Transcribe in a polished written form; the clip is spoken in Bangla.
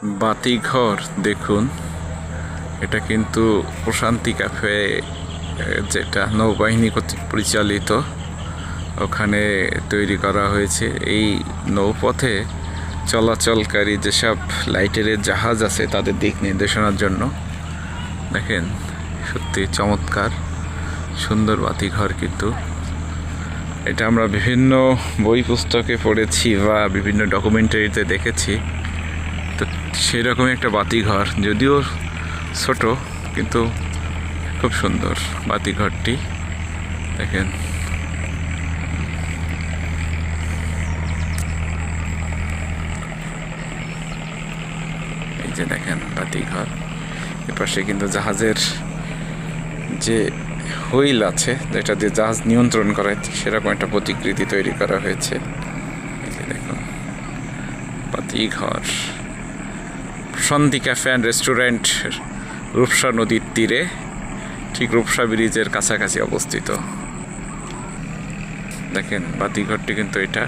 বাতিঘর দেখুন, এটা কিন্তু প্রশান্তি ক্যাফে, যেটা নৌবাহিনী কর্তৃক পরিচালিত, ওখানে তৈরি করা হয়েছে। এই নৌপথে চলাচলকারী যেসব লাইটের জাহাজ আছে তাদের দিক নির্দেশনার জন্য। দেখেন, সত্যি চমৎকার সুন্দর বাতিঘর। কিন্তু এটা আমরা বিভিন্ন বই পুস্তকে পড়েছি বা বিভিন্ন ডকুমেন্টারিতে দেখেছি। তো সেরকমই একটা বাতিঘর, যদিও ছোট, কিন্তু খুব সুন্দর বাতিঘরটি। দেখেন, এই যে দেখেন বাতিঘর। এপাশে কিন্তু জাহাজের যে হুইল আছে, যেটা দিয়ে জাহাজ নিয়ন্ত্রণ করা হয়, সেরকম একটা প্রতিকৃতি তৈরি করা হয়েছে। এই যে দেখুন বাতিঘর। প্রশান্তি ক্যাফে অ্যান্ড রেস্টুরেন্ট রূপসা নদীর তীরে, ঠিক রূপসা ব্রিজের কাছাকাছি অবস্থিত। দেখেন বাতিঘরটি কিন্তু এটা